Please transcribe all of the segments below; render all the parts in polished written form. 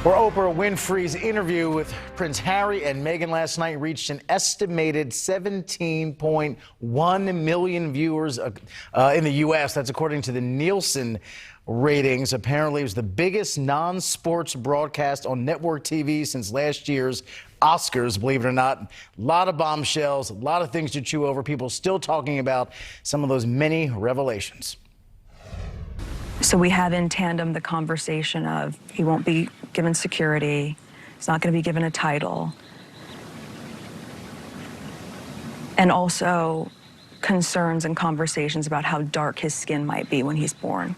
Where Oprah Winfrey's interview with Prince Harry and Meghan last night reached an estimated 17.1 million viewers in the U.S. That's according to the Nielsen ratings. Apparently, it was the biggest non-sports broadcast on network TV since last year's Oscars, believe it or not. A lot of bombshells, a lot of things to chew over. People still talking about some of those many revelations. So we have in tandem the conversation of he won't be given security, he's not going to be given a title, and also concerns and conversations about how dark his skin might be when he's born.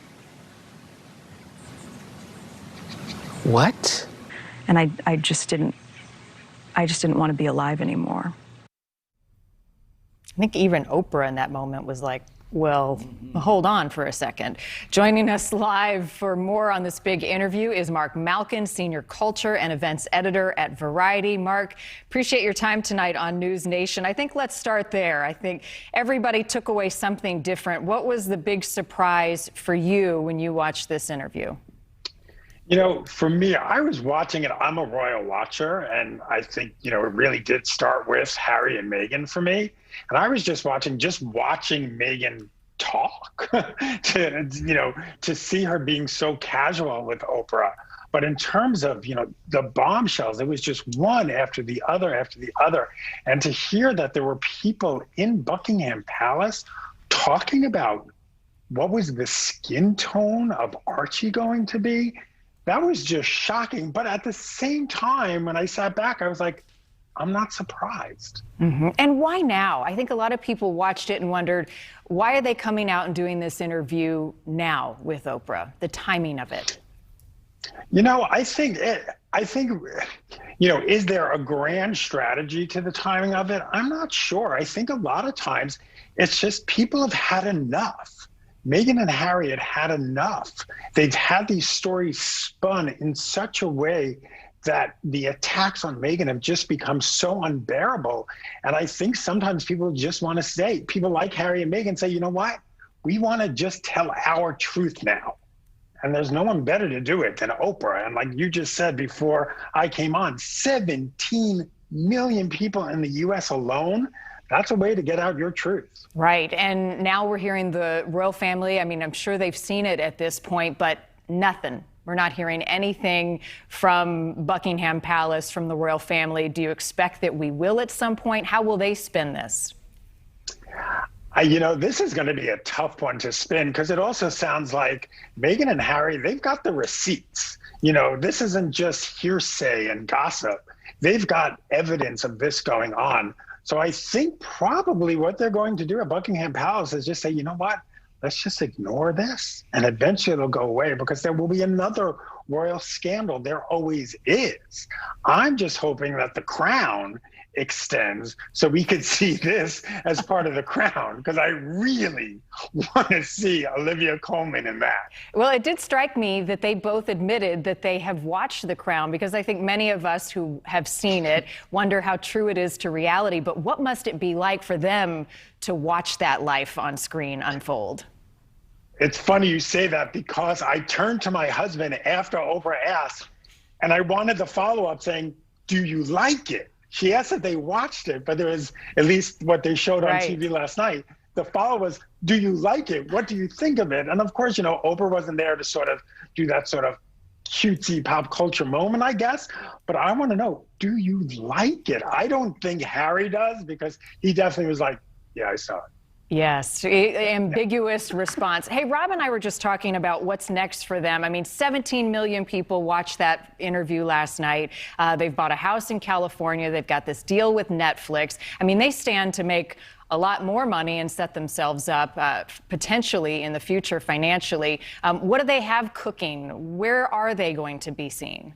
What? And I just didn't want to be alive anymore. I think even Oprah in that moment was like, well, hold on for a second. Joining us live for more on this big interview is Marc Malkin, Senior Culture and Events Editor at Variety. Marc, appreciate your time tonight on NewsNation. I think let's start there. I think everybody took away something different. What was the big surprise for you when you watched this interview? You know, for me, I was watching it. I'm a royal watcher, and I think, it really did start with Harry and Meghan for me. And I was just watching Meghan talk to see her being so casual with Oprah. But in terms of, the bombshells, it was just one after the other after the other. And to hear that there were people in Buckingham Palace talking about what was the skin tone of Archie going to be, that was just shocking. But at the same time, when I sat back, I was like, I'm not surprised. Mm-hmm. And why now? I think a lot of people watched it and wondered, why are they coming out and doing this interview now with Oprah? The timing of it. I think, is there a grand strategy to the timing of it? I'm not sure. I think a lot of times it's just people have had enough. Meghan and Harry had had enough. They've had these stories spun in such a way that the attacks on Meghan have just become so unbearable. And I think sometimes people just want to say, people like Harry and Meghan say, you know what? We want to just tell our truth now. And there's no one better to do it than Oprah. And like you just said before I came on, 17 million people in the US alone. That's a way to get out your truth. Right. And now we're hearing the royal family. I mean, I'm sure they've seen it at this point, but nothing. We're not hearing anything from Buckingham Palace, from the royal family. Do you expect that we will at some point? How will they spin this? This is going to be a tough one to spin because it also sounds like Meghan and Harry, they've got the receipts. This isn't just hearsay and gossip. They've got evidence of this going on. So I think probably what they're going to do at Buckingham Palace is just say, you know what, let's just ignore this. And eventually it'll go away because there will be another royal scandal. There always is. I'm just hoping that the crown extends so we could see this as part of the crown, because I really want to see Olivia Colman in that. Well, it did strike me that they both admitted that they have watched The Crown, because I think many of us who have seen it wonder how true it is to reality. But what must it be like for them to watch that life on screen unfold? It's funny you say that, because I turned to my husband after Oprah asked, and I wanted the follow-up saying, do you like it? She asked if they watched it, but there was at least what they showed on TV last night. The follow-up was, do you like it? What do you think of it? And of course, Oprah wasn't there to sort of do that sort of cutesy pop culture moment, I guess. But I want to know, do you like it? I don't think Harry does, because he definitely was like, yeah, I saw it. Yes, ambiguous response. Hey, Rob and I were just talking about what's next for them. I mean, 17 million people watched that interview last night. They've bought a house in California. They've got this deal with Netflix. I mean, they stand to make a lot more money and set themselves up potentially in the future financially. What do they have cooking? Where are they going to be seen?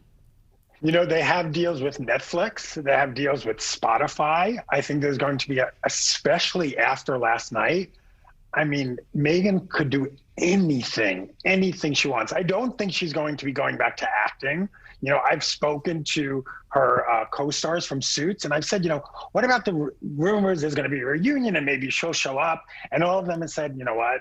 They have deals with Netflix. They have deals with Spotify. I think there's going to be, especially after last night, I mean, Meghan could do anything she wants. I don't think she's going to be going back to acting. I've spoken to her co-stars from Suits, and I've said, what about the rumors there's going to be a reunion and maybe she'll show up? And all of them have said, you know what?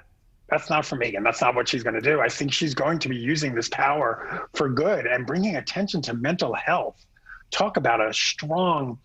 That's not for Meghan. That's not what she's going to do. I think she's going to be using this power for good and bringing attention to mental health. Talk about a strong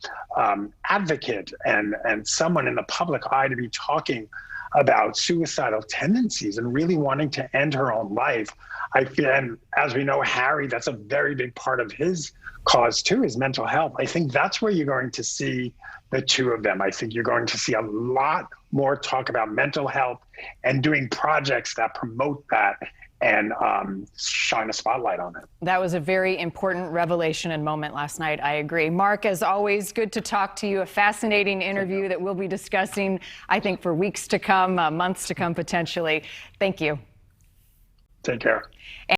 advocate and someone in the public eye to be talking about suicidal tendencies and really wanting to end her own life. I feel, and as we know, Harry, that's a very big part of his cause too, is mental health. I think that's where you're going to see the two of them. I think you're going to see a lot more talk about mental health and doing projects that promote that and shine a spotlight on it. That was a very important revelation and moment last night. I agree. Mark, as always, good to talk to you. A fascinating interview that we'll be discussing, I think, for weeks to come, months to come, potentially. Thank you. Take care.